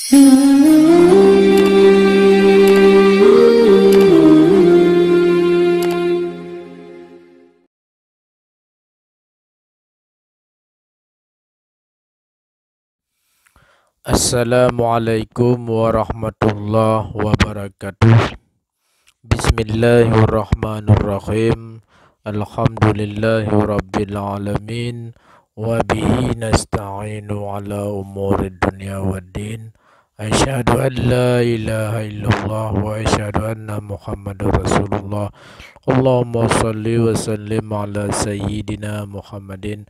Assalamualaikum warahmatullahi wabarakatuh. Bismillahirrahmanirrahim. Alhamdulillahi rabbil alamin. Wa bihi nasta'inu ala umuri dunya waddin. Asyhadu an la ilaha illallah wa asyhadu anna Muhammadar Rasulullah. Allahumma salli wa sallim ala sayyidina Muhammadin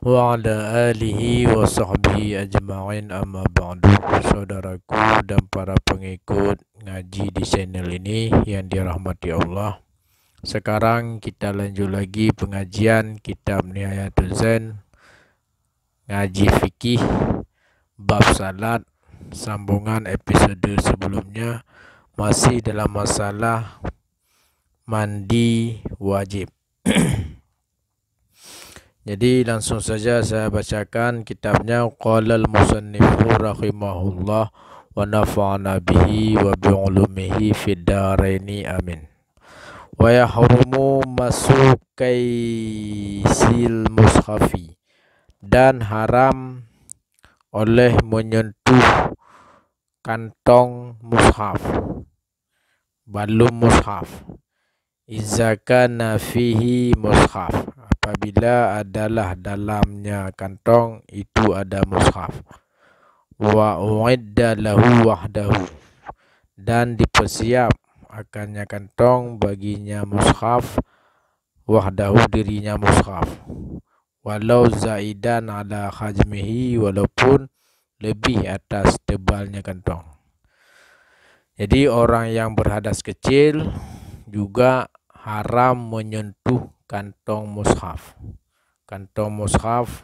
wa ala alihi wa sahbihi ajma'in, amma ba'du. Saudaraku dan para pengikut ngaji di channel ini yang dirahmati Allah, sekarang kita lanjut lagi pengajian kitab Nihayatul Zain, ngaji fikih bab salat, sambungan episode sebelumnya, masih dalam masalah mandi wajib. Jadi langsung saja saya bacakan kitabnya. Qala al-musannifu rahimahullah wa nafa'ana bihi wa bi'ulumihi fid daraini amin. Wa yahrumu masukaisil mushafi, dan haram oleh menyentuh kantong mushaf, balum mushaf. Iza kana fihi mushaf, apabila adalah dalamnya kantong itu ada mushaf. Wa uidda lahu wahdahu, dan dipersiap akannya kantong baginya mushaf, wahdahu dirinya mushaf. Walau zaidan ala hajmihi, walaupun lebih atas tebalnya kantong. Jadi orang yang berhadas kecil juga haram menyentuh kantong mushaf. Kantong mushaf,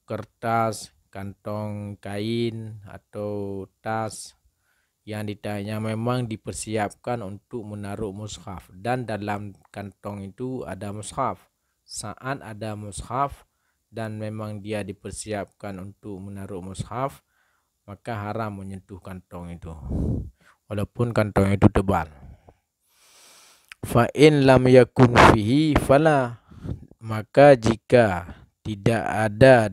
kertas, kantong kain atau tas yang ditanya memang dipersiapkan untuk menaruh mushaf, dan dalam kantong itu ada mushaf. Saat ada mushaf dan memang dia dipersiapkan untuk menaruh mushaf, maka haram menyentuh kantong itu walaupun kantong itu tebal. Fa in lam yakun fihi fala, maka jika tidak ada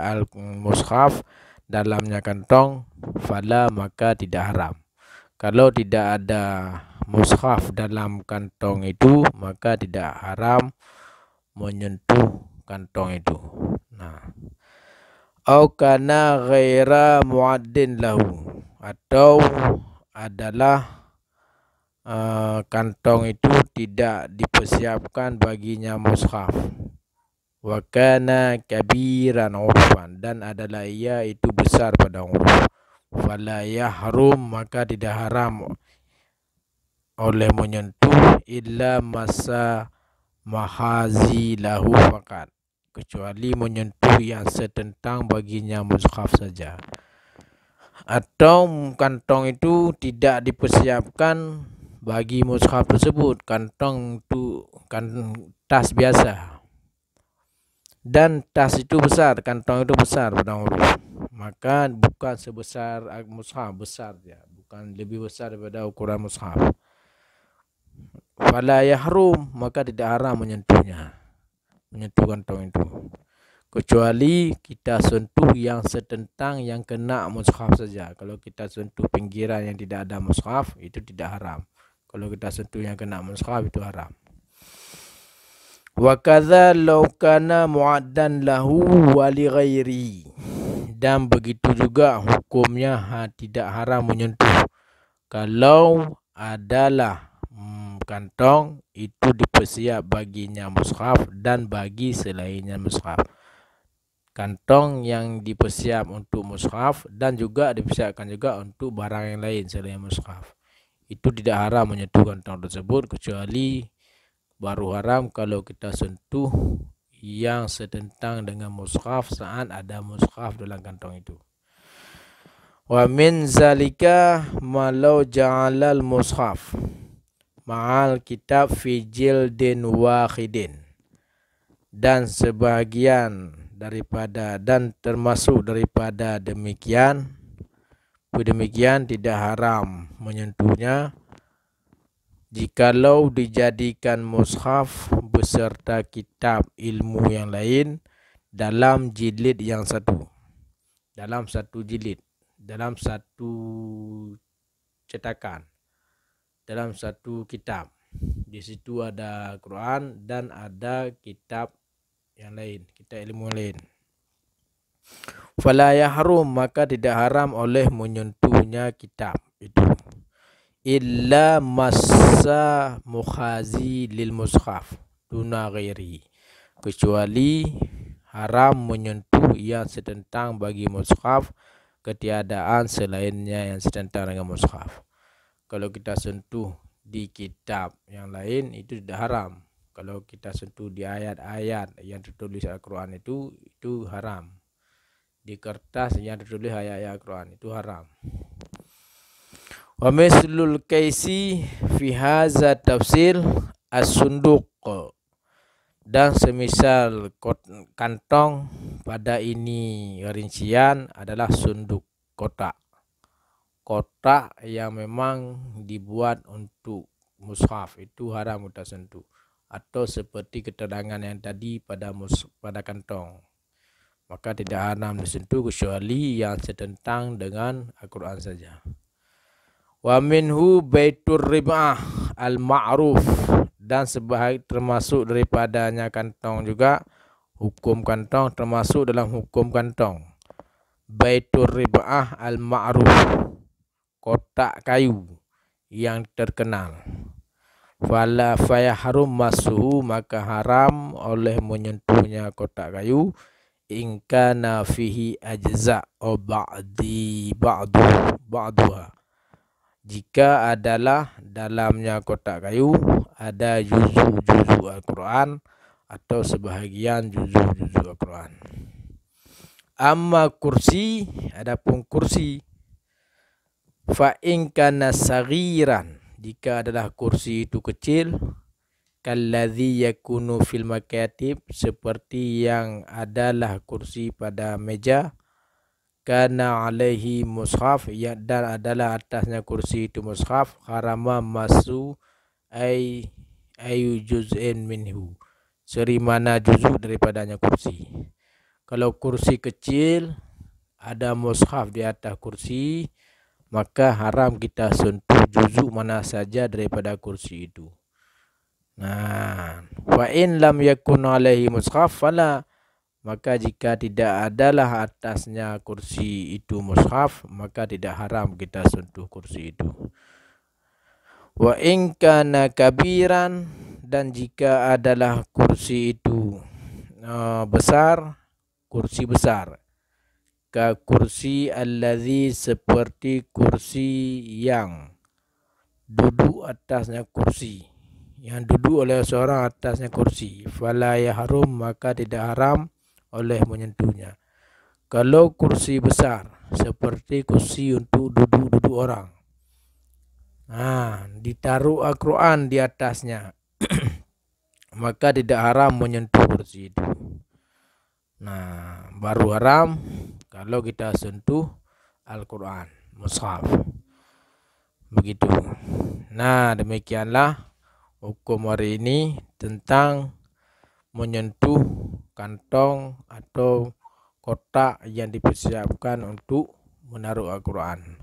al-mushaf dalamnya kantong, fala, maka tidak haram. Kalau tidak ada mushaf dalam kantong itu, maka tidak haram menyentuh kantong itu. Nah, au kana ghaira muaddin lahu, atau adalah kantong itu tidak dipersiapkan baginya mushaf. Wa kana kabiran urfan, dan adalah ia itu besar pada uruf. Fala yahrum, maka tidak haram oleh menyentuh illa masa mahazi lahu faqat, kecuali menyentuh yang setentang baginya mushaf saja. Atau kantong itu tidak dipersiapkan bagi mushaf tersebut, kantong itu kan tas biasa, dan tas itu besar, kantong itu besar pada huruf, maka bukan sebesar mushaf, besar dia, bukan lebih besar daripada ukuran mushaf. Fala yahrum, maka tidak haram menyentuh kantong itu, kecuali kita sentuh yang setentang yang kena mushaf saja. Kalau kita sentuh pinggiran yang tidak ada mushaf, itu tidak haram. Kalau kita sentuh yang kena mushaf, itu haram. Wa kadza law kana muaddan lahu wa li ghairi, dan begitu juga hukumnya tidak haram menyentuh kalau adalah kantong itu dipersiap baginya mushaf dan bagi selainnya mushaf. Kantong yang dipersiap untuk mushaf dan juga dipersiapkan juga untuk barang yang lain selain mushaf, itu tidak haram menyentuh kantong tersebut, kecuali baru haram kalau kita sentuh yang setentang dengan mushaf saat ada mushaf dalam kantong itu. Wa min zalika malau ja'alal mushaf ma'al kitab fi jildin wahidin, dan sebagian daripada dan termasuk daripada demikian tidak haram menyentuhnya jikalau dijadikan mushaf beserta kitab ilmu yang lain dalam jilid yang satu, dalam satu jilid, dalam satu cetakan, dalam satu kitab. Di situ ada Quran dan ada kitab yang lain, kitab ilmu lain. Fala yahrum, maka tidak haram oleh menyentuhnya kitab itu. Illa massa mukhazi lil mushaf duna ghairi, kecuali haram menyentuh yang setentang bagi mushaf ketiadaan selainnya yang setentang dengan mushaf. Kalau kita sentuh di kitab yang lain itu tidak haram. Kalau kita sentuh di ayat-ayat yang tertulis Al-Quran itu haram. Di kertas yang tertulis ayat-ayat Al-Quran itu haram. Wa mislul kaisi fi hadza tafsir as-sunduq, dan semisal kantong pada ini rincian adalah sunduk, kotak. Kotak yang memang dibuat untuk mushaf itu haram kita sentuh, atau seperti keterangan yang tadi pada kantong, maka tidak haram disentuh kecuali yang setentang dengan Al-Quran saja. Wa minhu baitur ribah al-ma'ruf, dan sebahagian termasuk daripadanya kantong juga, hukum kantong termasuk dalam hukum kantong. Baitur ribah al-ma'ruf, kotak kayu yang terkenal. Fala fayahrum masuhu, maka haram oleh menyentuhnya kotak kayu in kana fihi ajza o ba'duha, jika adalah dalamnya kotak kayu ada juzu-juzu Al-Quran atau sebahagian juzu-juzu Al-Quran. Amma kursi, adapun kursi, fa in kana saghiran, jika adalah kursi itu kecil, kalladzi yakunu fil makatib, seperti yang adalah kursi pada meja, kana alaihi mushaf, ya, dan adalah atasnya kursi itu mushaf, harama masu ayu juz'in minhu, seri mana juzuk daripadanya kursi. Kalau kursi kecil ada mushaf di atas kursi, maka haram kita sentuh juzuk mana saja daripada kursi itu. Nah, wa in lam yakun alaihi mushaf fala, maka jika tidak adalah atasnya kursi itu mushaf, maka tidak haram kita sentuh kursi itu. Wa in kana kabiran, dan jika adalah kursi itu besar, kursi besar, ka kursi alladzi, seperti kursi yang duduk atasnya kursi, yang duduk oleh seorang atasnya kursi, fala yahrum, maka tidak haram oleh menyentuhnya. Kalau kursi besar seperti kursi untuk duduk orang, ditaruh Al-Quran di atasnya, maka tidak haram menyentuh kursi itu. Nah, baru haram kalau kita sentuh Al-Quran, mushaf. Begitu. Nah, demikianlah hukum hari ini tentang menyentuh kantong atau kotak yang dipersiapkan untuk menaruh Al-Quran.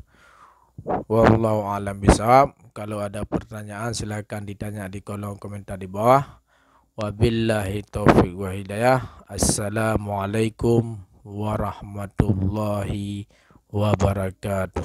Wallahu a'lam bishawab. Kalau ada pertanyaan silakan ditanya di kolom komentar di bawah. Wabillahi taufiq wa hidayah. Assalamualaikum warahmatullahi wabarakatuh.